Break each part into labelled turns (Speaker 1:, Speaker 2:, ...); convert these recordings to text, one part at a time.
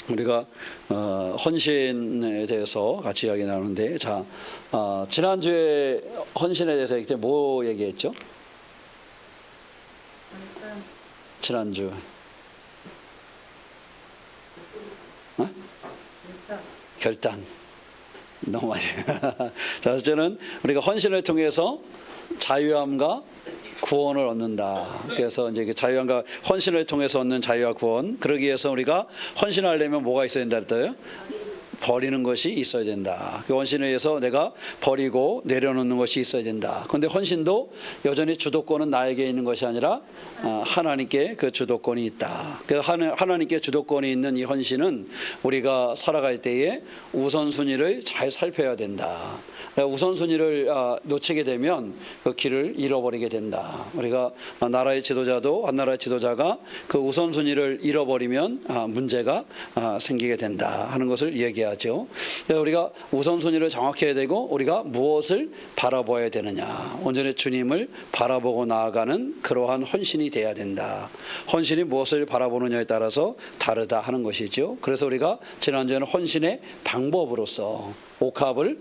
Speaker 1: 우리가 헌신에 대해서 같이 이야기 나누는데, 자, 지난주에 헌신에 대해서 그때 뭐 얘기했죠? 지난주 결단. 너무 많이. 자, 첫째는 우리가 헌신을 통해서 자유함과 구원을 얻는다. 그래서 이제 자유함과 헌신을 통해서 얻는 자유와 구원. 그러기 위해서 우리가 헌신하려면 뭐가 있어야 된다 했어요? 버리는 것이 있어야 된다. 그 헌신을 위해서 내가 버리고 내려놓는 것이 있어야 된다. 그런데 헌신도 여전히 주도권은 나에게 있는 것이 아니라 하나님께 그 주도권이 있다. 그래서 하나님께 주도권이 있는 이 헌신은 우리가 살아갈 때에 우선순위를 잘 살펴야 된다. 우선순위를 놓치게 되면 그 길을 잃어버리게 된다. 우리가 나라의 지도자도 한 나라의 지도자가 그 우선순위를 잃어버리면 문제가 생기게 된다 하는 것을 얘기하죠. 그래서 우리가 우선순위를 정확히 해야 되고 우리가 무엇을 바라봐야 되느냐, 온전히 주님을 바라보고 나아가는 그러한 헌신이 돼야 된다. 헌신이 무엇을 바라보느냐에 따라서 다르다 하는 것이죠. 그래서 우리가 지난주에는 헌신의 방법으로서 옥합을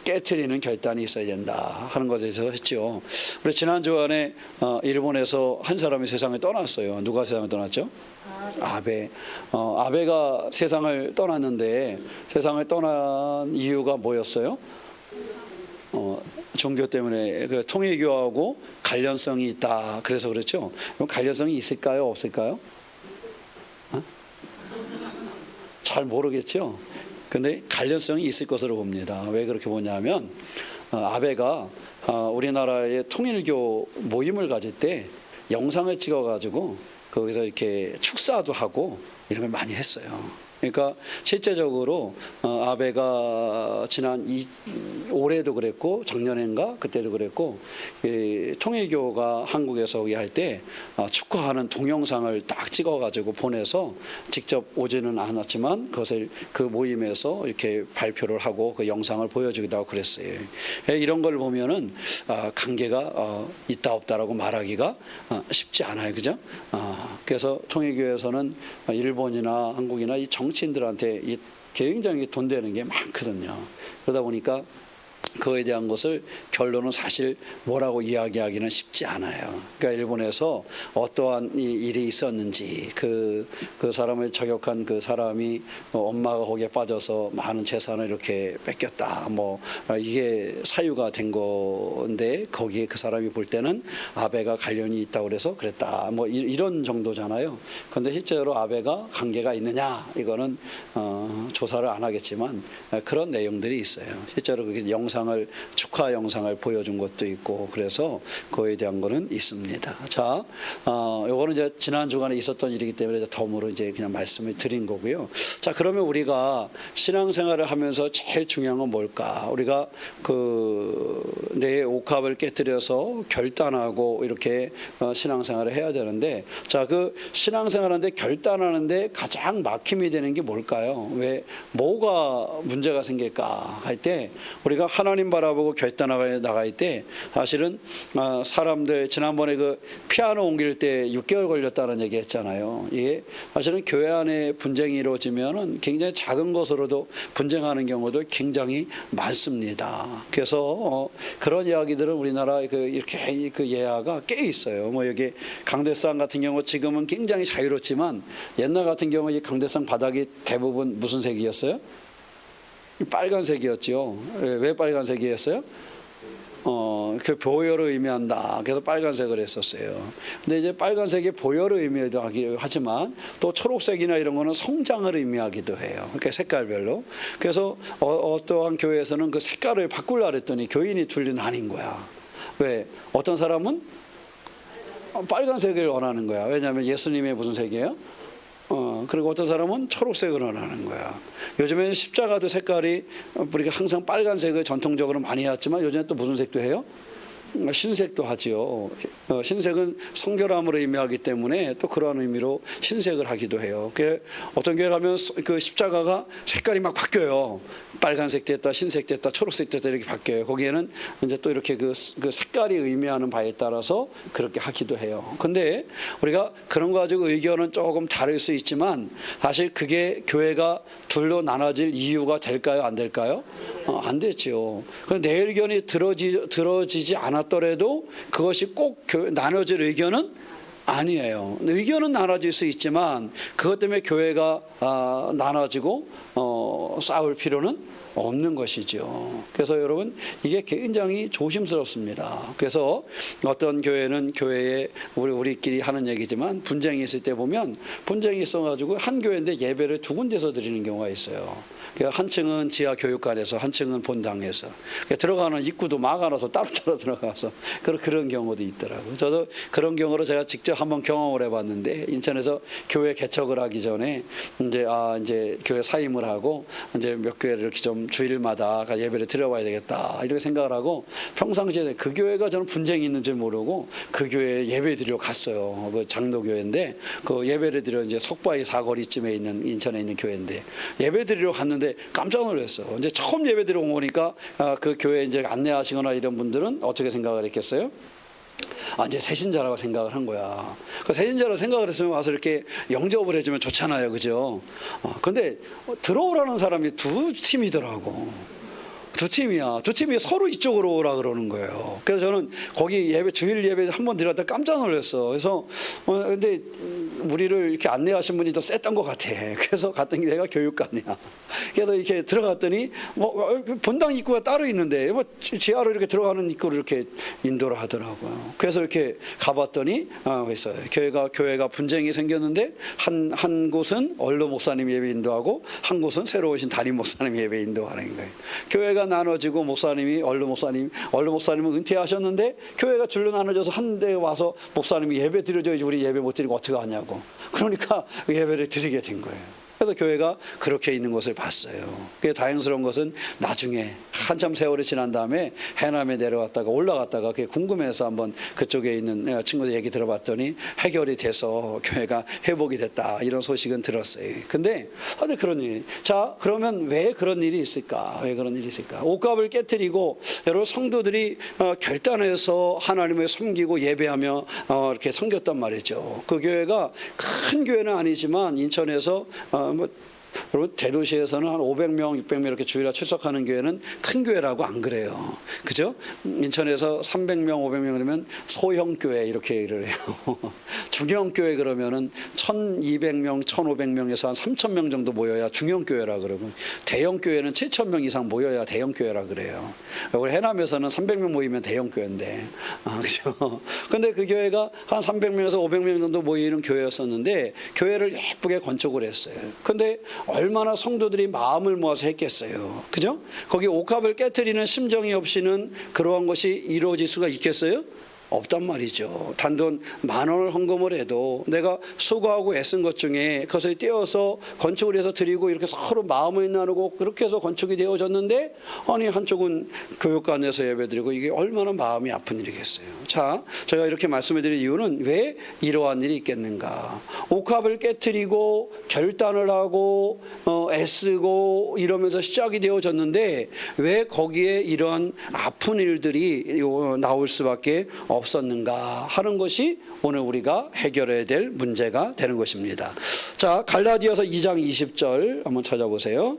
Speaker 1: 깨트리는 결단이 있어야 된다 하는 것에 대해서 했죠. 우리 지난주 안에 일본에서 한 사람이 세상을 떠났어요. 누가 세상을 떠났죠? 아베. 아베가 세상을 떠났는데 세상을 떠난 이유가 뭐였어요? 종교 때문에 그 통일교하고 관련성이 있다. 그래서 그렇죠. 그럼 관련성이 있을까요? 없을까요? 잘 모르겠죠. 근데 관련성이 있을 것으로 봅니다. 왜 그렇게 보냐면 아베가 우리나라의 통일교 모임을 가질 때 영상을 찍어가지고 거기서 이렇게 축사도 하고 이런 걸 많이 했어요. 그러니까 실제적으로 아베가 지난 올해도 그랬고 작년인가 그때도 그랬고 통일교가 한국에서 오게 할 때 축하하는 동영상을 딱 찍어가지고 보내서 직접 오지는 않았지만 그것을 그 모임에서 이렇게 발표를 하고 그 영상을 보여주기도 하고 그랬어요. 이런 걸 보면은 관계가 있다 없다라고 말하기가 쉽지 않아요, 그죠? 그래서 통일교에서는 일본이나 한국이나 이 정치인들한테 굉장히 돈 되는 게 많거든요. 그러다 보니까 그거에 대한 것을 결론은 사실 뭐라고 이야기하기는 쉽지 않아요. 그러니까 일본에서 어떠한 일이 있었는지 그 사람을 저격한 그 사람이 엄마가 거기에 빠져서 많은 재산을 이렇게 뺏겼다. 이게 사유가 된 건데 거기에 그 사람이 볼 때는 아베가 관련이 있다고 그래서 그랬다. 이런 정도잖아요. 그런데 실제로 아베가 관계가 있느냐 이거는 조사를 안 하겠지만 그런 내용들이 있어요. 실제로 그게 축하 영상을 보여준 것도 있고 그래서 그거에 대한 거는 있습니다. 자, 요거는 이제 지난 주간에 있었던 일이기 때문에 덤으로 이제 그냥 말씀을 드린 거고요. 자, 그러면 우리가 신앙생활을 하면서 제일 중요한 건 뭘까? 우리가 내 옥합을 깨뜨려서 결단하고 이렇게 신앙생활을 해야 되는데, 자, 그 신앙생활하는데 결단하는데 가장 막힘이 되는 게 뭘까요? 왜 뭐가 문제가 생길까 할 때 우리가 하나님 바라보고 결단하고 나갈 때 사실은 사람들 지난번에 그 피아노 옮길 때 6개월 걸렸다는 얘기 했잖아요. 이게 사실은 교회 안에 분쟁이 이루어지면은 굉장히 작은 것으로도 분쟁하는 경우도 굉장히 많습니다. 그래서 그런 이야기들은 우리나라에 이렇게 그 예화가 꽤 있어요. 여기 강대상 같은 경우 지금은 굉장히 자유롭지만 옛날 같은 경우 이 강대상 바닥이 대부분 무슨 색이었어요? 빨간색이었죠. 왜 빨간색이었어요? 그 보혈을 의미한다. 그래서 빨간색을 했었어요. 근데 이제 빨간색이 보혈을 의미하기도 하지만 또 초록색이나 이런 거는 성장을 의미하기도 해요. 그러니까 색깔별로. 그래서 어떠한 교회에서는 그 색깔을 바꾸려고 했더니 교인이 둘이 나뉜 거야. 왜? 어떤 사람은 빨간색을 원하는 거야. 왜냐하면 예수님의 무슨 색이에요? 그리고 어떤 사람은 초록색을 원하는 거야. 요즘에는 십자가도 색깔이 우리가 항상 빨간색을 전통적으로 많이 해왔지만 요즘에 또 무슨 색도 해요? 신색도 하지요. 신색은 성결함으로 의미하기 때문에 또 그러한 의미로 신색을 하기도 해요. 어떤 교회 가면 그 십자가가 색깔이 막 바뀌어요. 빨간색 됐다, 신색 됐다, 초록색 됐다 이렇게 바뀌어요. 거기에는 이제 또 이렇게 그 색깔이 의미하는 바에 따라서 그렇게 하기도 해요. 근데 우리가 그런 거 가지고 의견은 조금 다를 수 있지만 사실 그게 교회가 둘로 나눠질 이유가 될까요? 안 될까요? 안 됐죠. 내 의견이 들어지지 않았더라도 그것이 꼭 나눠질 의견은 아니에요. 의견은 나눠질 수 있지만 그것 때문에 교회가 나눠지고 싸울 필요는 없는 것이죠. 그래서 여러분 이게 굉장히 조심스럽습니다. 그래서 어떤 교회는 교회에 우리끼리 하는 얘기지만 분쟁이 있을 때 보면 분쟁이 있어가지고 한 교회인데 예배를 두 군데서 드리는 경우가 있어요. 한 층은 지하 교육관에서 한 층은 본당에서 들어가는 입구도 막아놔서 따로따로 들어가서 그런 경우도 있더라고요. 저도 그런 경우로 제가 직접 한번 경험을 해봤는데 인천에서 교회 개척을 하기 전에 이제 교회 사임을 하고 이제 몇 교회를 이렇게 좀 주일마다 예배를 드려봐야 되겠다 이렇게 생각을 하고 평상시에 그 교회가 저는 분쟁이 있는 줄 모르고 그 교회에 예배 드리러 갔어요. 그 장로교회인데 그 예배를 드려 이제 석바위 사거리쯤에 있는 인천에 있는 교회인데 예배 드리러 갔는데 깜짝 놀랐어. 이제 처음 예배 드리러 오니까 그 교회 이제 안내하시거나 이런 분들은 어떻게 생각을 했겠어요? 이제 새신자라고 생각을 한 거야. 그 새신자라고 생각을 했으면 와서 이렇게 영접을 해주면 좋잖아요, 그죠? 근데 들어오라는 사람이 두 팀이더라고. 두 팀이 서로 이쪽으로 오라 그러는 거예요. 그래서 저는 거기 주일 예배 한번 드렸다 깜짝 놀랐어. 그래서 근데 우리를 이렇게 안내하신 분이 더 셌던 것 같아. 그래서 갔더니 내가 교육관이야. 그래서 이렇게 들어갔더니 본당 입구가 따로 있는데 지하로 이렇게 들어가는 입구를 이렇게 인도를 하더라고요. 그래서 이렇게 가봤더니 그래서 교회가 분쟁이 생겼는데 한 곳은 얼로 목사님 예배 인도하고 한 곳은 새로 오신 담임 목사님 예배 인도하는 거예요. 교회가 나눠지고 얼로 목사님은 은퇴하셨는데 교회가 줄로 나눠져서 한 대 와서 목사님이 예배 드려줘야지 우리 예배 못 드리고 어떻게 하냐고. 그러니까 예배를 드리게 된 거예요. 그래서 교회가 그렇게 있는 것을 봤어요. 그게 다행스러운 것은 나중에 한참 세월이 지난 다음에 해남에 내려왔다가 올라갔다가 그게 궁금해서 한번 그쪽에 있는 친구들 얘기 들어봤더니 해결이 돼서 교회가 회복이 됐다 이런 소식은 들었어요. 근데 그런 일. 자, 그러면 왜 그런 일이 있을까? 왜 그런 일이 있을까? 옷값을 깨뜨리고 여러 성도들이 결단해서 하나님을 섬기고 예배하며 이렇게 섬겼단 말이죠. 그 교회가 큰 교회는 아니지만 인천에서 여러분 대도시에서는 한 500명, 600명 이렇게 주일에 출석하는 교회는 큰 교회라고 안 그래요. 그죠? 인천에서 300명, 500명 그러면 소형 교회 이렇게 얘기를 해요. 중형 교회 그러면은 1,200명, 1,500명에서 한 3,000명 정도 모여야 중형 교회라 그러고 대형 교회는 7,000명 이상 모여야 대형 교회라 그래요. 우리 해남에서는 300명 모이면 대형 교회인데, 그죠? 근데 그 교회가 한 300명에서 500명 정도 모이는 교회였었는데 교회를 예쁘게 건축을 했어요. 근데 얼마나 성도들이 마음을 모아서 했겠어요. 그죠? 거기 옥합을 깨트리는 심정이 없이는 그러한 것이 이루어질 수가 있겠어요? 없단 말이죠. 단돈 10,000원을 헌금을 해도 내가 수고하고 애쓴 것 중에 그것을 떼어서 건축을 해서 드리고 이렇게 서로 마음을 나누고 그렇게 해서 건축이 되어졌는데 한쪽은 교육관에서 예배드리고 이게 얼마나 마음이 아픈 일이겠어요. 자, 제가 이렇게 말씀을 드릴 이유는 왜 이러한 일이 있겠는가. 옥합을 깨트리고 결단을 하고 애쓰고 이러면서 시작이 되어졌는데 왜 거기에 이러한 아픈 일들이 나올 수밖에 없었는가 하는 것이 오늘 우리가 해결해야 될 문제가 되는 것입니다. 자, 갈라디아서 2장 20절 한번 찾아보세요.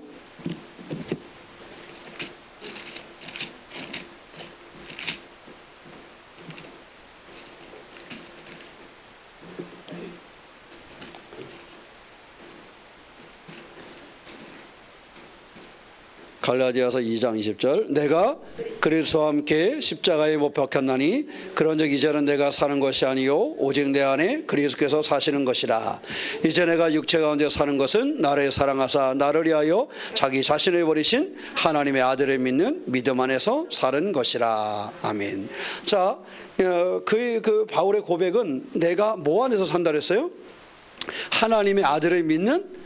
Speaker 1: 갈라디아서 2장 20절 내가 그리스도와 함께 십자가에 못 박혔나니 그런즉 이제는 내가 사는 것이 아니요 오직 내 안에 그리스도께서 사시는 것이라. 이제 내가 육체 가운데 사는 것은 나를 사랑하사 나를 위하여 자기 자신을 버리신 하나님의 아들을 믿는 믿음 안에서 사는 것이라. 아멘. 자, 그 바울의 고백은 내가 뭐 안에서 산다 그랬어요? 하나님의 아들을 믿는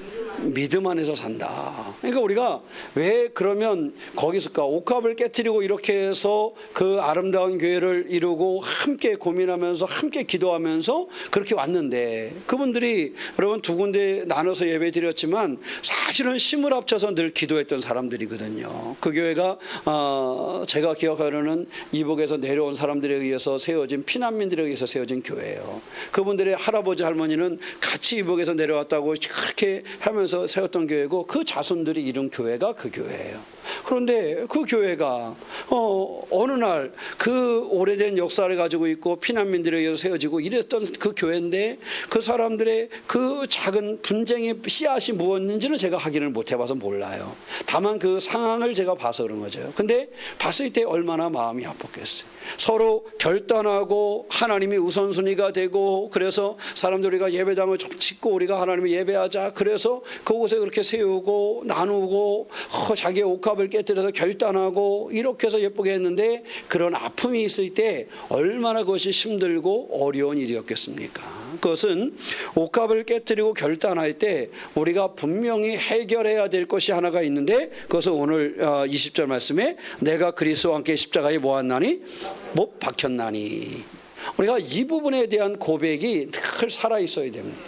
Speaker 1: 믿음 안에서 산다. 그러니까 우리가 왜 그러면 거기서까 옥합을 깨뜨리고 이렇게 해서 그 아름다운 교회를 이루고 함께 고민하면서 함께 기도하면서 그렇게 왔는데, 그분들이 여러분 두 군데 나눠서 예배 드렸지만 사실은 힘을 합쳐서 늘 기도했던 사람들이거든요. 그 교회가 제가 기억하로는 이북에서 내려온 사람들에 의해서 세워진, 피난민들에 의해서 세워진 교회예요. 그분들의 할아버지 할머니는 같이 이북에서 내려왔다고 그렇게 하면서 세웠던 교회고, 그 자손들이 이룬 교회가 그 교회예요. 그런데 그 교회가 어느 날 그 오래된 역사를 가지고 있고 피난민들에 의해서 세워지고 이랬던 그 교회인데, 그 사람들의 그 작은 분쟁의 씨앗이 무엇인지는 제가 확인을 못 해봐서 몰라요. 다만 그 상황을 제가 봐서 그런 거죠. 근데 봤을 때 얼마나 마음이 아팠겠어요. 서로 결단하고 하나님이 우선순위가 되고, 그래서 사람들 우리가 예배당을 짓고 우리가 하나님을 예배하자, 그래서 그곳에 그렇게 세우고 나누고 자기의 옥합을 깨뜨려서 결단하고 이렇게 해서 예쁘게 했는데, 그런 아픔이 있을 때 얼마나 그것이 힘들고 어려운 일이었겠습니까? 그것은 옥합을 깨뜨리고 결단할 때 우리가 분명히 해결해야 될 것이 하나가 있는데, 그것은 오늘 20절 말씀에 내가 그리스도와 함께 십자가에 모았나니 못 박혔나니, 우리가 이 부분에 대한 고백이 늘 살아 있어야 됩니다.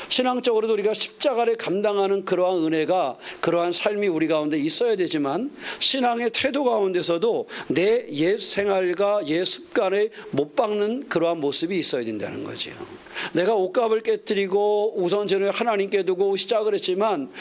Speaker 1: 신앙적으로도 우리가 십자가를 감당하는 그러한 은혜가, 그러한 삶이 우리 가운데 있어야 되지만, 신앙의 태도 가운데서도 내 옛 생활과 옛 습관에 못 박는 그러한 모습이 있어야 된다는 거죠. 내가 옥합을 깨뜨리고 우선전을 하나님께 두고 시작을 했지만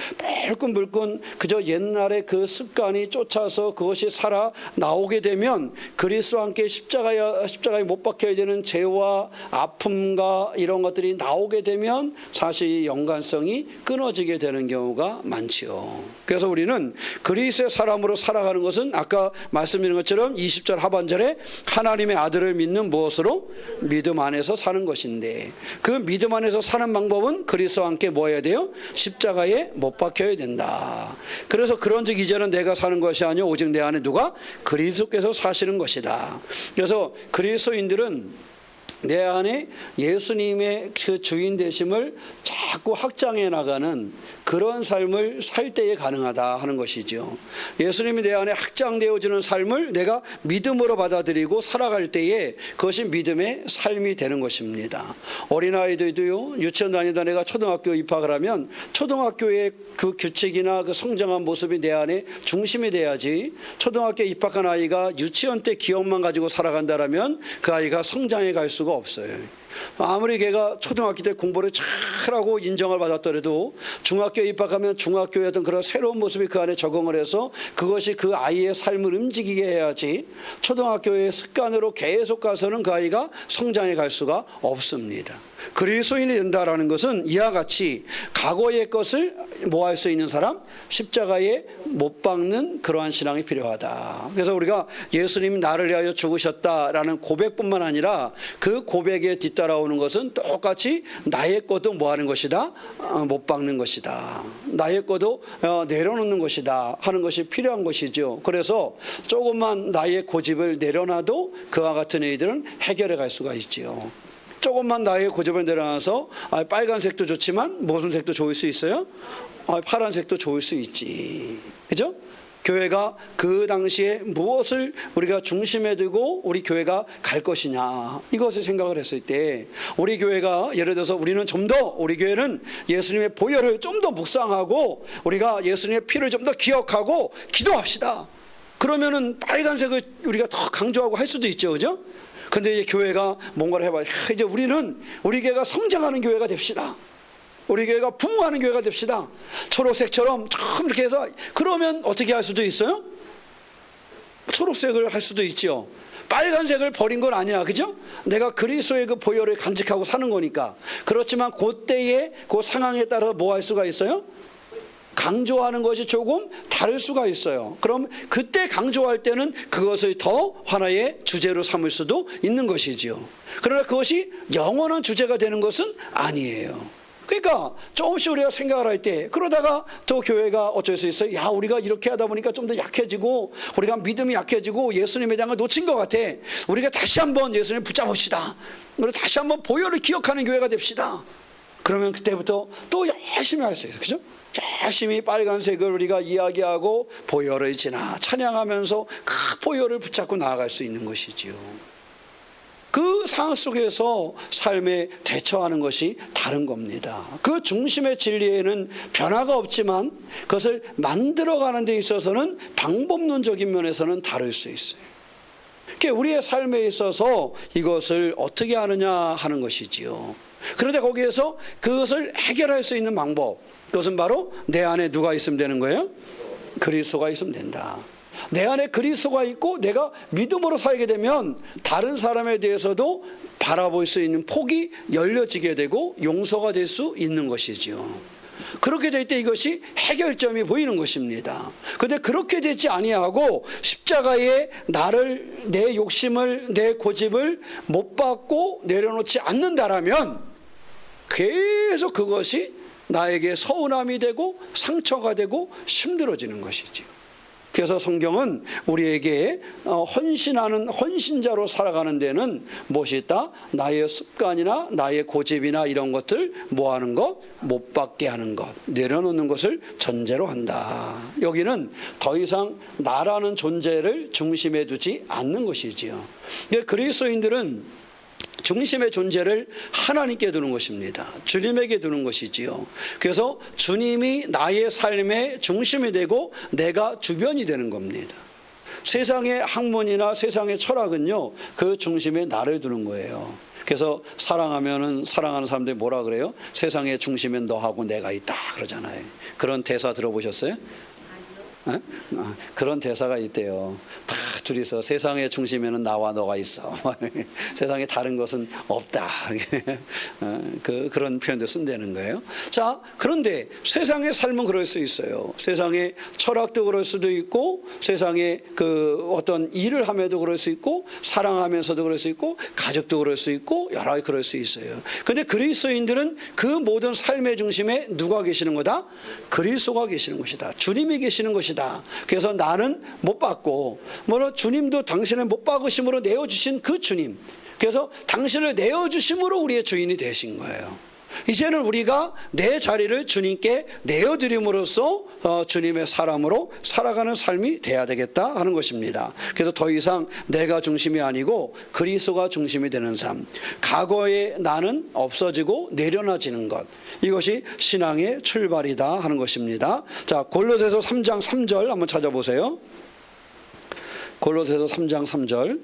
Speaker 1: 불끈불끈 그저 옛날의 그 습관이 쫓아서 그것이 살아 나오게 되면, 그리스도와 함께 십자가에 못 박혀야 되는 죄와 아픔과 이런 것들이 나오게 되면 사실 연관성이 끊어지게 되는 경우가 많지요. 그래서 우리는 그리스도의 사람으로 살아가는 것은 아까 말씀드린 것처럼 20절 하반절에 하나님의 아들을 믿는 무엇으로? 믿음 안에서 사는 것인데, 그 믿음 안에서 사는 방법은 그리스도와 함께 뭐 해야 돼요? 십자가에 못 박혀야 된다. 그래서 그런즉 이제는 내가 사는 것이 아니요 오직 내 안에 누가? 그리스도께서 사시는 것이다. 그래서 그리스도인들은 내 안에 예수님의 그 주인 되심을 자꾸 확장해 나가는 그런 삶을 살 때에 가능하다 하는 것이죠. 예수님이 내 안에 확장되어지는 삶을 내가 믿음으로 받아들이고 살아갈 때에 그것이 믿음의 삶이 되는 것입니다. 어린아이들도요, 유치원 다니던 애가 초등학교 입학을 하면 초등학교의 그 규칙이나 그 성장한 모습이 내 안에 중심이 돼야지, 초등학교에 입학한 아이가 유치원 때 기억만 가지고 살아간다라면 그 아이가 성장해 갈 수가 없어요. 아무리 걔가 초등학교 때 공부를 잘하고 인정을 받았더라도 중학교에 입학하면 중학교의 어떤 그런 새로운 모습이 그 안에 적응을 해서 그것이 그 아이의 삶을 움직이게 해야지, 초등학교의 습관으로 계속 가서는 그 아이가 성장해 갈 수가 없습니다. 그리스도인이 된다라는 것은 이와 같이 과거의 것을 뭐 할 수 있는 사람? 십자가에 못 박는 그러한 신앙이 필요하다. 그래서 우리가 예수님이 나를 위하여 죽으셨다라는 고백뿐만 아니라 그 고백에 뒤따라오는 것은 똑같이 나의 것도 뭐 하는 것이다? 못 박는 것이다. 나의 것도 내려놓는 것이다 하는 것이 필요한 것이죠. 그래서 조금만 나의 고집을 내려놔도 그와 같은 일들은 해결해 갈 수가 있지요. 조금만 나의 고집을 내려놔서 빨간색도 좋지만 무슨 색도 좋을 수 있어요? 파란색도 좋을 수 있지. 그죠? 교회가 그 당시에 무엇을 우리가 중심에 두고 우리 교회가 갈 것이냐, 이것을 생각을 했을 때 우리 교회가 예를 들어서 우리는 좀 더, 우리 교회는 예수님의 보혈을 좀 더 묵상하고 우리가 예수님의 피를 좀 더 기억하고 기도합시다. 그러면은 빨간색을 우리가 더 강조하고 할 수도 있죠. 그죠? 근데 이제 교회가 뭔가를 해봐요. 이제 우리는 우리 교회가 성장하는 교회가 됩시다. 우리 교회가 부흥하는 교회가 됩시다. 초록색처럼 좀 이렇게 해서, 그러면 어떻게 할 수도 있어요? 초록색을 할 수도 있죠. 빨간색을 버린 건 아니야. 그죠? 내가 그리스도의 그 보혈을 간직하고 사는 거니까. 그렇지만 그때의 그 상황에 따라서 뭐 할 수가 있어요? 강조하는 것이 조금 다를 수가 있어요. 그럼 그때 강조할 때는 그것을 더 하나의 주제로 삼을 수도 있는 것이지요. 그러나 그것이 영원한 주제가 되는 것은 아니에요. 그러니까 조금씩 우리가 생각을 할 때, 그러다가 또 교회가 어쩔 수 있어요. 야, 우리가 이렇게 하다 보니까 좀 더 약해지고 우리가 믿음이 약해지고 예수님에 대한 걸 놓친 것 같아. 우리가 다시 한번 예수님 붙잡읍시다. 우리 다시 한번 보혈을 기억하는 교회가 됩시다. 그러면 그때부터 또 열심히 할 수 있어요. 그죠? 열심히 빨간색을 우리가 이야기하고 보혈을 지나 찬양하면서 그 보혈을 붙잡고 나아갈 수 있는 것이지요. 그 상황 속에서 삶에 대처하는 것이 다른 겁니다. 그 중심의 진리에는 변화가 없지만 그것을 만들어가는 데 있어서는 방법론적인 면에서는 다를 수 있어요. 우리의 삶에 있어서 이것을 어떻게 하느냐 하는 것이지요. 그런데 거기에서 그것을 해결할 수 있는 방법, 그것은 바로 내 안에 누가 있으면 되는 거예요? 그리스도가 있으면 된다. 내 안에 그리스도가 있고 내가 믿음으로 살게 되면 다른 사람에 대해서도 바라볼 수 있는 폭이 열려지게 되고 용서가 될 수 있는 것이지요. 그렇게 될 때 이것이 해결점이 보이는 것입니다. 그런데 그렇게 되지 아니하고 십자가에 나를, 내 욕심을, 내 고집을 못 받고 내려놓지 않는다라면 계속 그것이 나에게 서운함이 되고 상처가 되고 힘들어지는 것이지요. 그래서 성경은 우리에게 헌신하는 헌신자로 살아가는 데는 무엇이 있다? 나의 습관이나 나의 고집이나 이런 것들 뭐하는 것? 못 받게 하는 것, 내려놓는 것을 전제로 한다. 여기는 더 이상 나라는 존재를 중심에 두지 않는 것이지요. 그리스도인들은 중심의 존재를 하나님께 두는 것입니다. 주님에게 두는 것이지요. 그래서 주님이 나의 삶의 중심이 되고 내가 주변이 되는 겁니다. 세상의 학문이나 세상의 철학은요, 그 중심에 나를 두는 거예요. 그래서 사랑하면은 사랑하는 사람들이 뭐라 그래요? 세상의 중심에 너하고 내가 있다 그러잖아요. 그런 대사 들어보셨어요? 그런 대사가 있대요. 다 둘이서 세상의 중심에는 나와 너가 있어. 세상에 다른 것은 없다. 그런 표현도 쓴다는 거예요. 자, 그런데 세상의 삶은 그럴 수 있어요. 세상의 철학도 그럴 수도 있고, 세상의 그 어떤 일을 하면도 그럴 수 있고, 사랑하면서도 그럴 수 있고, 가족도 그럴 수 있고, 여러 가지 그럴 수 있어요. 그런데 그리스도인들은 그 모든 삶의 중심에 누가 계시는 거다? 그리스도가 계시는 것이다. 주님이 계시는 것이다. 그래서 나는 못 받고, 주님도 당신을 못 박으심으로 내어주신 그 주님, 그래서 당신을 내어주심으로 우리의 주인이 되신 거예요. 이제는 우리가 내 자리를 주님께 내어드림으로써 주님의 사람으로 살아가는 삶이 돼야 되겠다 하는 것입니다. 그래서 더 이상 내가 중심이 아니고 그리스도가 중심이 되는 삶, 과거의 나는 없어지고 내려놔지는 것, 이것이 신앙의 출발이다 하는 것입니다. 자, 골로새서 3장 3절 한번 찾아보세요. 골로새서 3장 3절.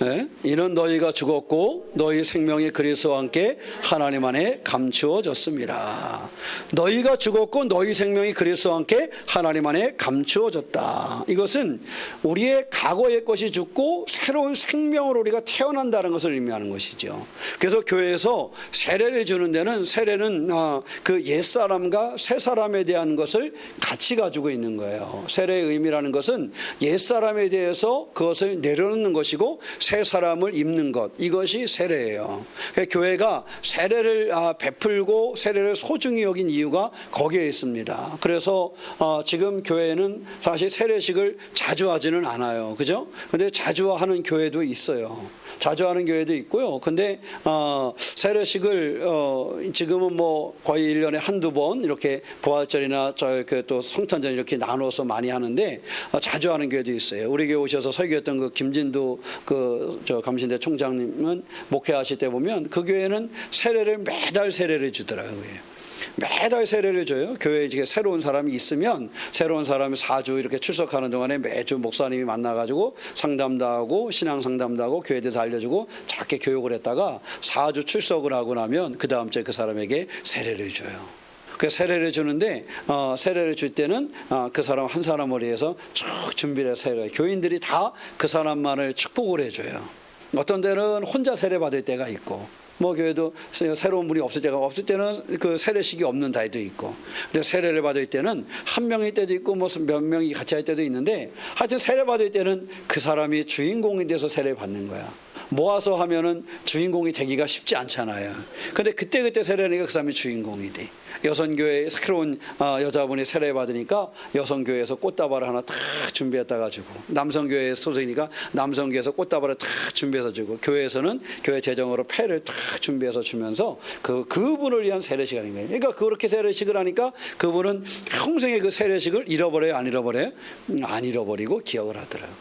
Speaker 1: 네? 이는 너희가 죽었고 너희 생명이 그리스도와 함께 하나님 안에 감추어졌습니다. 너희가 죽었고 너희 생명이 그리스도와 함께 하나님 안에 감추어졌다. 이것은 우리의 과거의 것이 죽고 새로운 생명으로 우리가 태어난다는 것을 의미하는 것이죠. 그래서 교회에서 세례를 주는 데는, 세례는 그 옛사람과 새사람에 대한 것을 같이 가지고 있는 거예요. 세례의 의미라는 것은 옛사람에 대해서 그것을 내려놓는 것이고 새 사람을 입는 것, 이것이 세례예요. 교회가 세례를 베풀고 세례를 소중히 여긴 이유가 거기에 있습니다. 그래서 지금 교회는 사실 세례식을 자주 하지는 않아요. 그죠? 근데 자주 하는 교회도 있어요. 자주 하는 교회도 있고요. 근데 세례식을 지금은 뭐 거의 1년에 한두 번 이렇게 부활절이나 또 성탄절 이렇게 나눠서 많이 하는데 자주 하는 교회도 있어요. 우리 교회 오셔서 설교했던 그 김진두 감신대 총장님은 목회하실 때 보면 그 교회는 세례를 매달 세례를 주더라고요. 매달 세례를 줘요. 교회에 이제 새로운 사람이 있으면 새로운 사람이 4주 이렇게 출석하는 동안에 매주 목사님이 만나가지고 상담도 하고 신앙 상담도 하고 교회에 대해서 알려주고 작게 교육을 했다가 4주 출석을 하고 나면 그 다음 주에 그 사람에게 세례를 줘요. 그 세례를 주는데 세례를 줄 때는 그 사람 한 사람을 위해서 쭉 준비를 해서 교인들이 다 그 사람만을 축복을 해줘요. 어떤 데는 혼자 세례 받을 때가 있고, 뭐 교회도 새로운 분이 없을 때는 그 세례식이 없는 달도 있고, 근데 세례를 받을 때는 한 명일 때도 있고 뭐 몇 명이 같이 할 때도 있는데, 하여튼 세례 받을 때는 그 사람이 주인공이 돼서 세례를 받는 거야. 모아서 하면은 주인공이 되기가 쉽지 않잖아요. 근데 그때 세례니까 그 사람이 주인공이 돼. 여성교회에 새로운 여자분이 세례 받으니까 여성교회에서 꽃다발을 하나 딱 준비했다 가지고, 남성교회에 소속이니까 남성교회에서 꽃다발을 딱 준비해서 주고, 교회에서는 교회 재정으로 패를 딱 준비해서 주면서 그분을 위한 세례식이 거예요. 그러니까 그렇게 세례식을 하니까 그분은 평생의 그 세례식을 잃어버려요, 안 잃어버려요? 안 잃어버리고 기억을 하더라고요.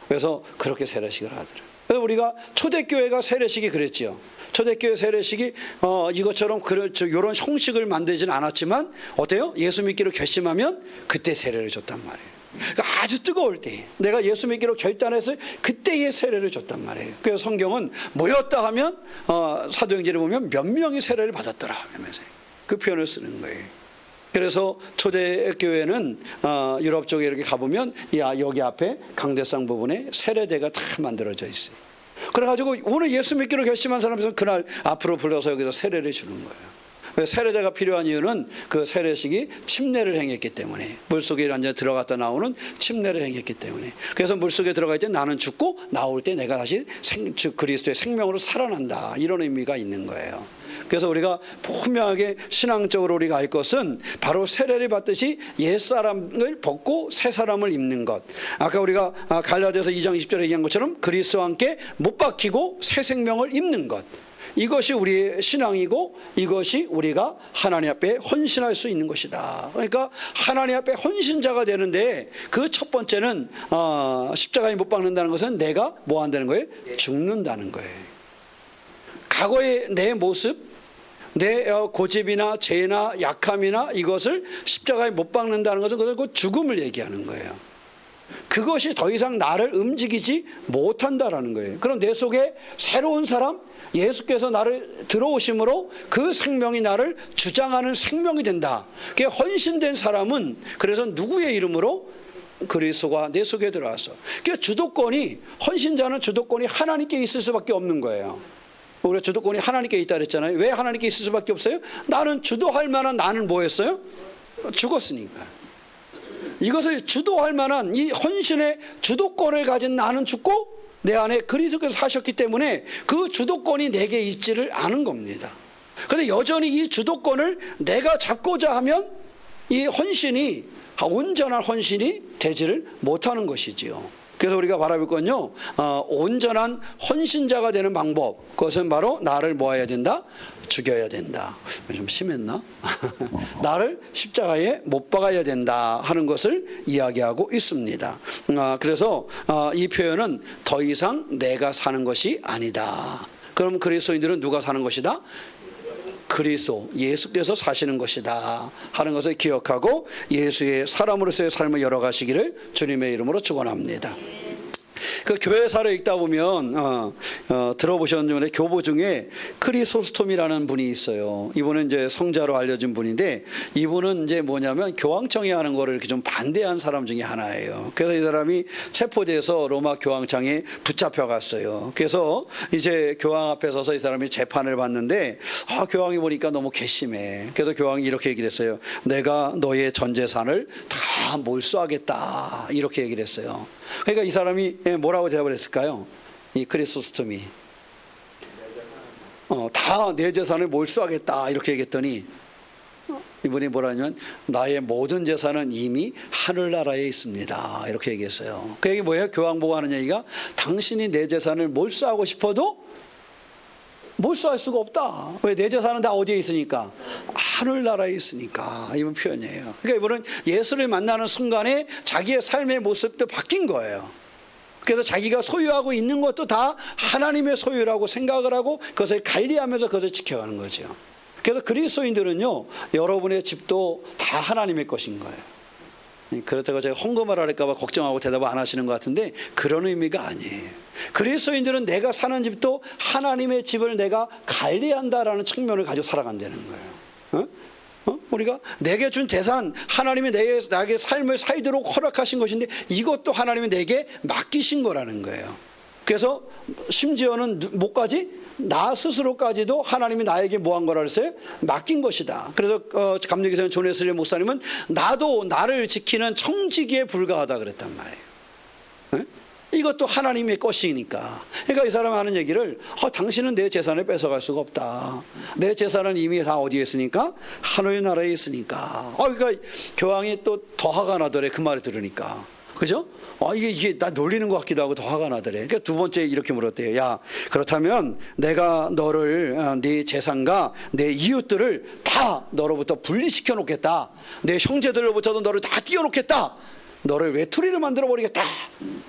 Speaker 1: 그래서 그렇게 세례식을 하더라고요. 그래서 우리가 초대교회가 세례식이 그랬지요. 초대교회 세례식이 이것처럼 이런 형식을 만들지는 않았지만 어때요? 예수 믿기로 결심하면 그때 세례를 줬단 말이에요. 그러니까 아주 뜨거울 때 내가 예수 믿기로 결단해서 그때의 세례를 줬단 말이에요. 그래서 성경은 모였다 하면 사도행전에 보면 몇 명이 세례를 받았더라 하면서 그 표현을 쓰는 거예요. 그래서 초대교회는 유럽 쪽에 이렇게 가보면 여기 앞에 강대상 부분에 세례대가 다 만들어져 있어요. 그래가지고 오늘 예수 믿기로 결심한 사람에서 그날 앞으로 불러서 여기서 세례를 주는 거예요. 세례대가 필요한 이유는 그 세례식이 침례를 행했기 때문에, 물속에 완전히 들어갔다 나오는 침례를 행했기 때문에. 그래서 물속에 들어갈 때 나는 죽고 나올 때 내가 다시 그리스도의 생명으로 살아난다, 이런 의미가 있는 거예요. 그래서 우리가 분명하게 신앙적으로 우리가 알 것은 바로 세례를 받듯이 옛사람을 벗고 새 사람을 입는 것. 아까 우리가 갈라디아서 2장 20절에 얘기한 것처럼 그리스도와 함께 못 박히고 새 생명을 입는 것. 이것이 우리의 신앙이고 이것이 우리가 하나님 앞에 헌신할 수 있는 것이다. 그러니까 하나님 앞에 헌신자가 되는데 그 첫 번째는 십자가에 못 박는다는 것은 내가 뭐 한다는 거예요? 죽는다는 거예요. 과거의 내 모습, 내 고집이나 죄나 약함이나 이것을 십자가에 못 박는다는 것은 그 죽음을 얘기하는 거예요. 그것이 더 이상 나를 움직이지 못한다라는 거예요. 그럼 내 속에 새로운 사람, 예수께서 나를 들어오심으로 그 생명이 나를 주장하는 생명이 된다. 그게 헌신된 사람은 그래서 누구의 이름으로? 그리스도가 내 속에 들어와서. 그러니까 주도권이, 헌신자는 주도권이 하나님께 있을 수밖에 없는 거예요. 우리가 주도권이 하나님께 있다 그랬잖아요. 왜 하나님께 있을 수밖에 없어요? 나는 주도할 만한 나는 뭐 했어요? 죽었으니까. 이것을 주도할 만한 이 헌신의 주도권을 가진 나는 죽고 내 안에 그리스도께서 사셨기 때문에 그 주도권이 내게 있지를 않은 겁니다. 그런데 여전히 이 주도권을 내가 잡고자 하면 이 헌신이, 온전한 헌신이 되지를 못하는 것이지요. 그래서 우리가 바라볼 건요, 온전한 헌신자가 되는 방법, 그것은 바로 나를 뭐 해야 된다? 죽여야 된다. 좀 심했나? 나를 십자가에 못 박아야 된다 하는 것을 이야기하고 있습니다. 그래서 이 표현은 더 이상 내가 사는 것이 아니다. 그럼 그리스도인들은 누가 사는 것이다? 그리스도, 예수께서 사시는 것이다 하는 것을 기억하고 예수의 사람으로서의 삶을 열어가시기를 주님의 이름으로 축원합니다. 그 교회사를 읽다 보면 들어보셨는지 교보 중에 크리소스톰이라는 분이 있어요. 이분은 이제 성자로 알려진 분인데, 이분은 이제 뭐냐면 교황청이 하는 거를 이렇게 좀 반대한 사람 중에 하나예요. 그래서 이 사람이 체포돼서 로마 교황청에 붙잡혀 갔어요. 그래서 이제 교황 앞에 서서 이 사람이 재판을 받는데 교황이 보니까 너무 괘씸해. 그래서 교황이 이렇게 얘기를 했어요. 내가 너의 전 재산을 다 몰수하겠다, 이렇게 얘기를 했어요. 그러니까 이 사람이 뭐라고 대답을 했을까요? 이 크리소스톰이 다 내 재산을 몰수하겠다, 이렇게 얘기했더니 이분이 뭐라냐면 나의 모든 재산은 이미 하늘나라에 있습니다, 이렇게 얘기했어요. 그 얘기 뭐예요? 교황 보고 하는 얘기가 당신이 내 재산을 몰수하고 싶어도 몰수할 수가 없다. 왜? 내 재산은 다 어디에 있으니까? 하늘나라에 있으니까. 이런 표현이에요. 그러니까 이분은 예수를 만나는 순간에 자기의 삶의 모습도 바뀐 거예요. 그래서 자기가 소유하고 있는 것도 다 하나님의 소유라고 생각을 하고 그것을 관리하면서 그것을 지켜가는 거죠. 그래서 그리스도인들은요, 여러분의 집도 다 하나님의 것인 거예요. 그렇다고 제가 헌금을 할까 봐 걱정하고 대답을 안 하시는 것 같은데 그런 의미가 아니에요. 그리스도인들은 내가 사는 집도 하나님의 집을 내가 관리한다라는 측면을 가지고 살아간다는 거예요. 우리가 내게 준 재산, 하나님이 나에게 삶을 살도록 허락하신 것인데 이것도 하나님이 내게 맡기신 거라는 거예요. 그래서 심지어는 뭐까지? 나 스스로까지도 하나님이 나에게 뭐한 거라 그랬어요? 맡긴 것이다. 그래서 감리교사님 존 웨슬리 목사님은 나도 나를 지키는 청지기에 불과하다 그랬단 말이에요. 이것도 하나님의 것이니까. 그러니까 이 사람이 하는 얘기를 당신은 내 재산을 뺏어갈 수가 없다. 내 재산은 이미 다 어디에 있으니까? 하늘의 나라에 있으니까. 그러니까 교황이 또 더 화가 나더래, 그 말을 들으니까. 그죠? 이게 나 놀리는 것 같기도 하고 더 화가 나더래. 그러니까 두 번째 이렇게 물었대요. 야, 그렇다면 내가 너를, 네 재산과 내 이웃들을 다 너로부터 분리시켜 놓겠다. 내 형제들로부터도 너를 다 띄워놓겠다. 너를 외톨이를 만들어 버리겠다.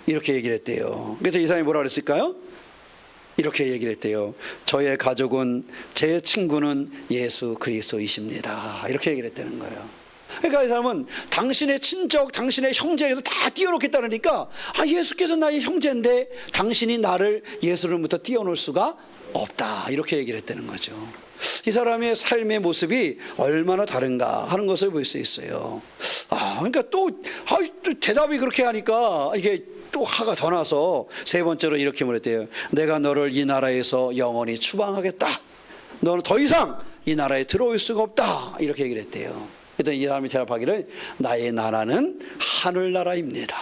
Speaker 1: 이렇게 얘기를 했대요. 그래서 이 사람이 뭐라 그랬을까요? 이렇게 얘기를 했대요. 저의 가족은, 제 친구는 예수 그리스도이십니다. 이렇게 얘기를 했다는 거예요. 그러니까 이 사람은 당신의 친척, 당신의 형제에서 다 띄워놓겠다니까, 예수께서 나의 형제인데 당신이 나를 예수로부터 띄워놓을 수가 없다. 이렇게 얘기를 했다는 거죠. 이 사람의 삶의 모습이 얼마나 다른가 하는 것을 볼 수 있어요. 그러니까 또 대답이 그렇게 하니까 이게 또 화가 더 나서 세 번째로 이렇게 말했대요. 내가 너를 이 나라에서 영원히 추방하겠다. 너는 더 이상 이 나라에 들어올 수가 없다. 이렇게 얘기를 했대요. 그랬더니 이 사람이 대답하기를, 나의 나라는 하늘나라입니다.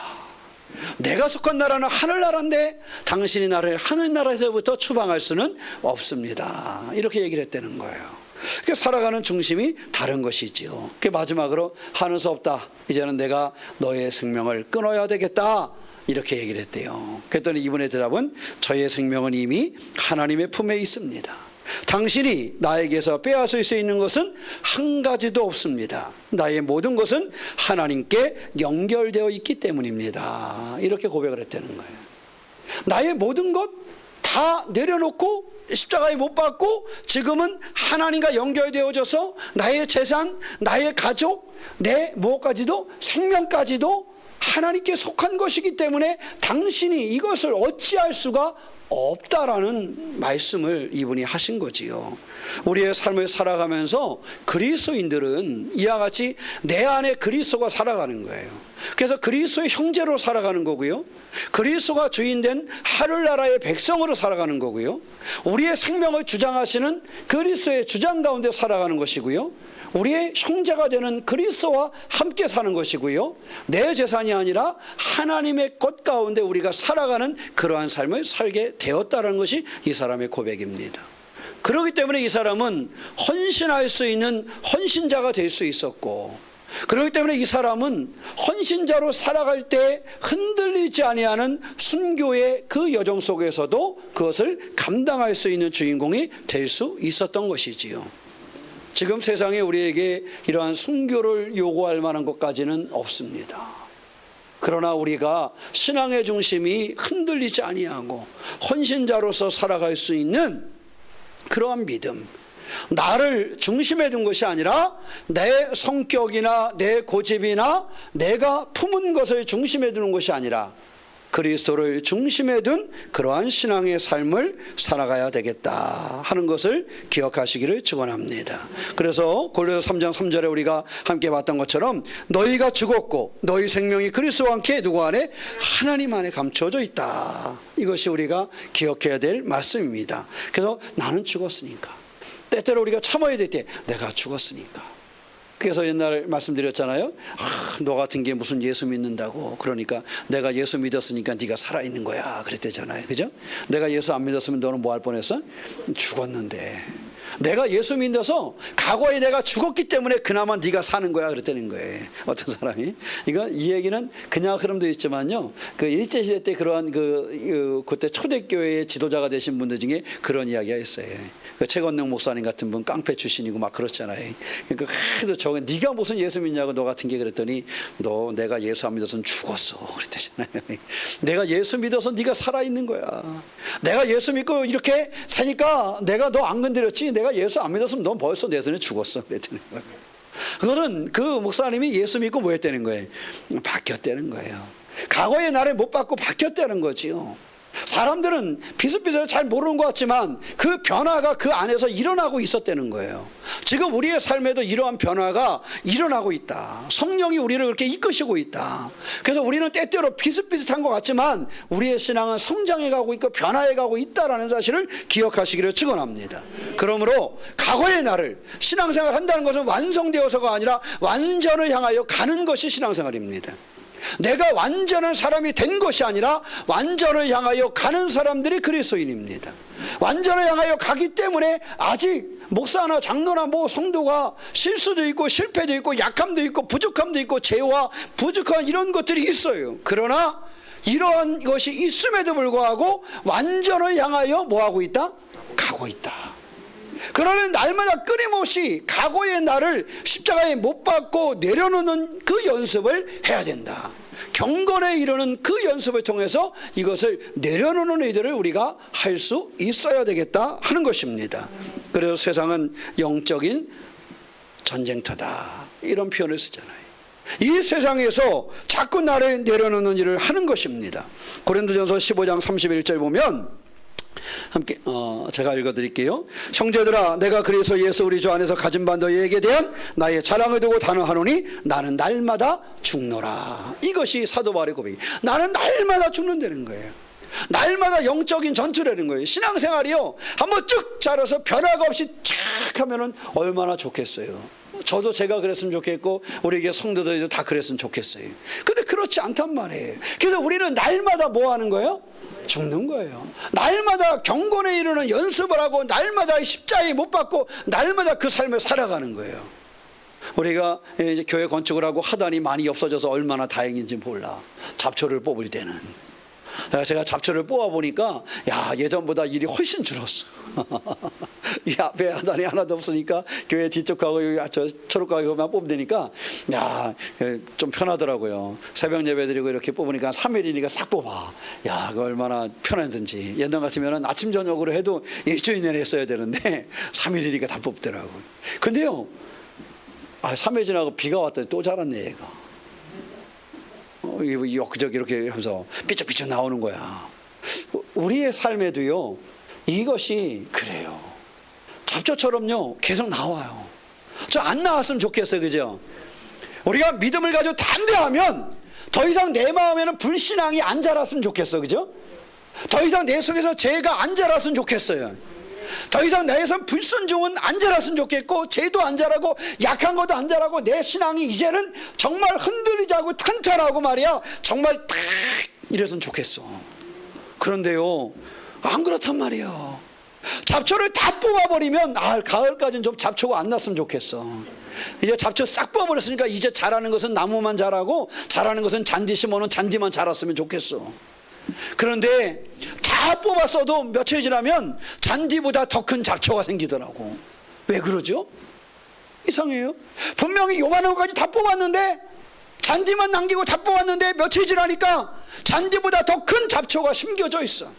Speaker 1: 내가 속한 나라는 하늘나라인데 당신이 나를 하늘나라에서부터 추방할 수는 없습니다. 이렇게 얘기를 했다는 거예요. 그러니까 살아가는 중심이 다른 것이지요. 그 마지막으로 하는 수 없다. 이제는 내가 너의 생명을 끊어야 되겠다. 이렇게 얘기를 했대요. 그랬더니 이분의 대답은, 저의 생명은 이미 하나님의 품에 있습니다. 당신이 나에게서 빼앗을 수 있는 것은 한 가지도 없습니다. 나의 모든 것은 하나님께 연결되어 있기 때문입니다. 이렇게 고백을 했다는 거예요. 나의 모든 것 다 내려놓고 십자가에 못 박고 지금은 하나님과 연결되어져서 나의 재산, 나의 가족, 내 무엇까지도, 생명까지도 하나님께 속한 것이기 때문에 당신이 이것을 어찌할 수가 없다라는 말씀을 이분이 하신 거지요. 우리의 삶을 살아가면서 그리스도인들은 이와 같이 내 안에 그리스도가 살아가는 거예요. 그래서 그리스도의 형제로 살아가는 거고요, 그리스도가 주인된 하늘나라의 백성으로 살아가는 거고요, 우리의 생명을 주장하시는 그리스도의 주장 가운데 살아가는 것이고요, 우리의 형제가 되는 그리스도와 함께 사는 것이고요, 내 재산이 아니라 하나님의 것 가운데 우리가 살아가는 그러한 삶을 살게 되었다는 것이 이 사람의 고백입니다. 그렇기 때문에 이 사람은 헌신할 수 있는 헌신자가 될 수 있었고, 그렇기 때문에 이 사람은 헌신자로 살아갈 때 흔들리지 아니하는 순교의 그 여정 속에서도 그것을 감당할 수 있는 주인공이 될 수 있었던 것이지요. 지금 세상에 우리에게 이러한 순교를 요구할 만한 것까지는 없습니다. 그러나 우리가 신앙의 중심이 흔들리지 아니하고 헌신자로서 살아갈 수 있는 그러한 믿음, 나를 중심에 둔 것이 아니라 내 성격이나 내 고집이나 내가 품은 것을 중심에 두는 것이 아니라 그리스도를 중심에 둔 그러한 신앙의 삶을 살아가야 되겠다 하는 것을 기억하시기를 축원합니다. 그래서 골로새 3장 3절에 우리가 함께 봤던 것처럼, 너희가 죽었고 너희 생명이 그리스도와 함께 누구 안에? 하나님 안에 감춰져 있다. 이것이 우리가 기억해야 될 말씀입니다. 그래서 나는 죽었으니까, 때때로 우리가 참아야 될 때 내가 죽었으니까. 그래서 옛날 말씀드렸잖아요. 너 같은 게 무슨 예수 믿는다고. 그러니까 내가 예수 믿었으니까 네가 살아있는 거야 그랬대잖아요. 그죠? 내가 예수 안 믿었으면 너는 뭐 할 뻔했어? 죽었는데. 내가 예수 믿어서 과거에 내가 죽었기 때문에 그나마 네가 사는 거야 그랬다는 거예요. 어떤 사람이. 이 얘기는 그냥 흐름도 있지만요, 그 일제시대 때 그러한 그때 초대교회의 지도자가 되신 분들 중에 그런 이야기가 있어요. 그 최건능 목사님 같은 분 깡패 출신이고 막 그렇잖아요. 그러니까 저거 네가 무슨 예수 믿냐고 너 같은 게 그랬더니, 너 내가 예수 안 믿어서는 죽었어 그랬대잖아요. 내가 예수 믿어서 네가 살아있는 거야. 내가 예수 믿고 이렇게 사니까 내가 너 안 건드렸지, 내가 예수 안 믿었으면 넌 벌써 내 손에 죽었어 그랬다는 거예요. 그거는 그 목사님이 예수 믿고 뭐 했다는 거예요? 바뀌었다는 거예요. 과거의 나를 못 받고 바뀌었다는 거지요. 사람들은 비슷비슷해서 잘 모르는 것 같지만 그 변화가 그 안에서 일어나고 있었다는 거예요. 지금 우리의 삶에도 이러한 변화가 일어나고 있다. 성령이 우리를 그렇게 이끄시고 있다. 그래서 우리는 때때로 비슷비슷한 것 같지만 우리의 신앙은 성장해 가고 있고 변화해 가고 있다는 사실을 기억하시기를 축원합니다. 그러므로 과거의 나를, 신앙생활 한다는 것은 완성되어서가 아니라 완전을 향하여 가는 것이 신앙생활입니다. 내가 완전한 사람이 된 것이 아니라 완전을 향하여 가는 사람들이 그리스도인입니다. 완전을 향하여 가기 때문에 아직 목사나 장로나 성도가 실수도 있고 실패도 있고 약함도 있고 부족함도 있고 죄와 부족한 이런 것들이 있어요. 그러나 이러한 것이 있음에도 불구하고 완전을 향하여 뭐하고 있다? 가고 있다. 그러는 날마다 끊임없이 과거의 나를 십자가에 못 박고 내려놓는 그 연습을 해야 된다. 경건에 이르는 그 연습을 통해서 이것을 내려놓는 일들을 우리가 할 수 있어야 되겠다 하는 것입니다. 그래서 세상은 영적인 전쟁터다 이런 표현을 쓰잖아요. 이 세상에서 자꾸 나를 내려놓는 일을 하는 것입니다. 고린도전서 15장 31절 보면 함께 제가 읽어드릴게요. 형제들아, 내가 그리스도 예수 우리 주 안에서 가진 바 너희에게 대한 나의 자랑을 두고 단언하노니 나는 날마다 죽노라. 이것이 사도 바울의 고백이. 나는 날마다 죽는다는 거예요. 날마다 영적인 전투라는 거예요. 신앙생활이요, 한번 쭉 자라서 변화가 없이 쫙 하면은 얼마나 좋겠어요. 저도 제가 그랬으면 좋겠고 우리 교회 성도들도 다 그랬으면 좋겠어요. 근데 그렇지 않단 말이에요. 그래서 우리는 날마다 뭐 하는 거예요? 죽는 거예요. 날마다 경건에 이르는 연습을 하고 날마다 십자가에 못 박고 날마다 그 삶을 살아가는 거예요. 우리가 이제 교회 건축을 하고 하단이 많이 없어져서 얼마나 다행인지 몰라. 잡초를 뽑을 때는 제가 잡초를 뽑아보니까 예전보다 일이 훨씬 줄었어. 이 앞에 하단이 하나도 없으니까 교회 뒤쪽하고 초록가게만 뽑으니까 좀 편하더라고요. 새벽 예배 드리고 이렇게 뽑으니까 3일이니까 싹 뽑아. 그거 얼마나 편하든지. 옛날 같으면 아침 저녁으로 해도 일주일 내내 했어야 되는데 3일이니까 다 뽑더라고요. 근데요, 3일 지나고 비가 왔더니 또 자랐네 얘가. 여기저기 이렇게 하면서 삐쩍삐쩍 나오는 거야. 우리의 삶에도요 이것이 그래요. 잡초처럼요 계속 나와요. 저 안 나왔으면 좋겠어요. 그죠? 우리가 믿음을 가지고 담대하면 더 이상 내 마음에는 불신앙이 안 자랐으면 좋겠어. 그죠? 더 이상 내 속에서 죄가 안 자랐으면 좋겠어요. 더 이상 내에서 불순종은 안 자랐으면 좋겠고 죄도 안 자라고 약한 것도 안 자라고 내 신앙이 이제는 정말 흔들리지 않고 탄탄하고 말이야 정말 탁 이랬으면 좋겠어. 그런데요 안 그렇단 말이야. 잡초를 다 뽑아버리면 가을까지는 좀 잡초가 안 났으면 좋겠어. 이제 잡초 싹 뽑아버렸으니까 이제 자라는 것은 나무만 자라고 자라는 것은 잔디 심어놓은 잔디만 자랐으면 좋겠어. 그런데 다 뽑았어도 며칠 지나면 잔디보다 더 큰 잡초가 생기더라고. 왜 그러죠? 이상해요. 분명히 요만한 것까지 다 뽑았는데 잔디만 남기고 다 뽑았는데 며칠 지나니까 잔디보다 더 큰 잡초가 심겨져 있어.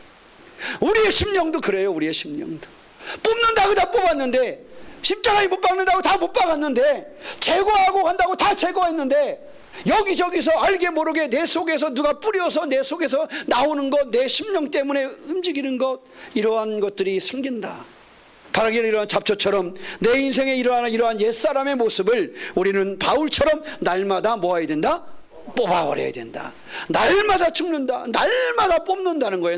Speaker 1: 우리의 심령도 그래요. 우리의 심령도 뽑는다고 다 뽑았는데 십자가에 못 박는다고 다 못 박았는데 제거하고 간다고 다 제거했는데 여기저기서 알게 모르게 내 속에서 누가 뿌려서 내 속에서 나오는 것, 내 심령 때문에 움직이는 것, 이러한 것들이 생긴다. 바라게 이러한 잡초처럼 내 인생에 일어나는 이러한 옛사람의 모습을 우리는 바울처럼 날마다 모아야 된다? 뽑아버려야 된다. 날마다 죽는다. 날마다 뽑는다는 거예요.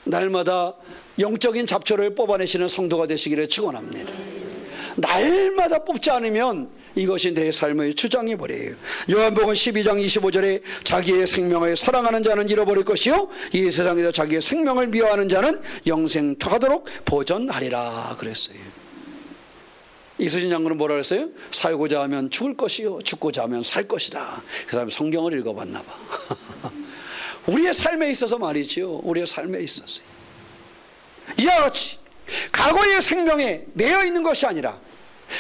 Speaker 1: 날마다 영적인 잡초를 뽑아내시는 성도가 되시기를 축원합니다. 날마다 뽑지 않으면 이것이 내 삶의 주장해버려요. 요한복음 12장 25절에 자기의 생명을 사랑하는 자는 잃어버릴 것이요 이 세상에서 자기의 생명을 미워하는 자는 영생하도록 보전하리라 그랬어요. 이수진 장군은 뭐라 그랬어요? 살고자 하면 죽을 것이요 죽고자 하면 살 것이다. 그 사람이 성경을 읽어봤나 봐. 우리의 삶에 있어서 말이지요. 우리의 삶에 있어서 이와 같이 과거의 생명에 매여 있는 것이 아니라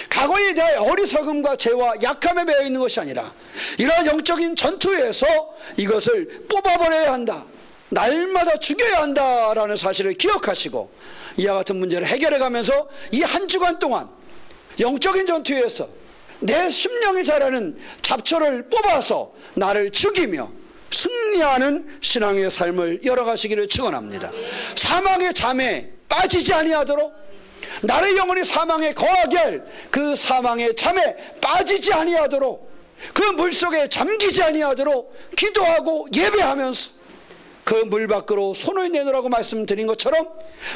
Speaker 1: 과거에 대해 어리석음과 죄와 약함에 매여 있는 것이 아니라 이러한 영적인 전투에서 이것을 뽑아버려야 한다. 날마다 죽여야 한다라는 사실을 기억하시고 이와 같은 문제를 해결해 가면서 이 한 주간 동안 영적인 전투에서 내 심령이 자라는 잡초를 뽑아서 나를 죽이며 승리하는 신앙의 삶을 열어가시기를 축원합니다. 사망의 잠에 빠지지 아니하도록 나의 영혼이 사망에 거하게 할 그 사망의 잠에 빠지지 아니하도록 그 물속에 잠기지 아니하도록 기도하고 예배하면서 그 물 밖으로 손을 내놓으라고 말씀드린 것처럼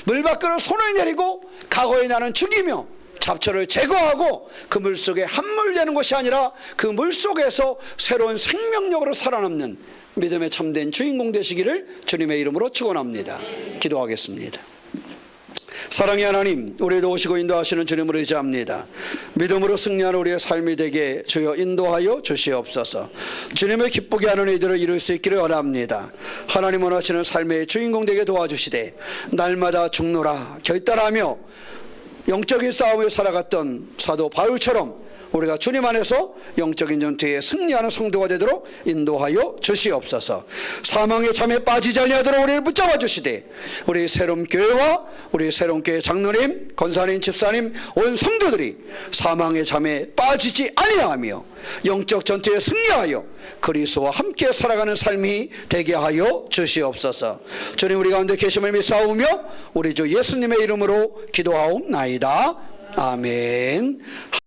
Speaker 1: 물 밖으로 손을 내리고 과거의 나는 죽이며 잡초를 제거하고 그 물속에 함몰되는 것이 아니라 그 물속에서 새로운 생명력으로 살아남는 믿음의 참된 주인공 되시기를 주님의 이름으로 축원합니다. 기도하겠습니다. 사랑의 하나님, 우리도 오시고 인도하시는 주님을 의지합니다. 믿음으로 승리하는 우리의 삶이 되게 주여 인도하여 주시옵소서. 주님을 기쁘게 하는 이들을 이룰 수 있기를 원합니다. 하나님 원하시는 삶의 주인공 되게 도와주시되 날마다 죽노라 결단하며 영적인 싸움을 살아갔던 사도 바울처럼 우리가 주님 안에서 영적인 전투에 승리하는 성도가 되도록 인도하여 주시옵소서. 사망의 잠에 빠지지 아니하도록 우리를 붙잡아 주시되 우리 새로운 교회와 우리 새로운 교회 장로님, 권사님, 집사님, 온 성도들이 사망의 잠에 빠지지 아니하며 영적 전투에 승리하여 그리스도와 함께 살아가는 삶이 되게 하여 주시옵소서. 주님, 우리 가운데 계심을 믿사오며 우리 주 예수님의 이름으로 기도하옵나이다. 아멘.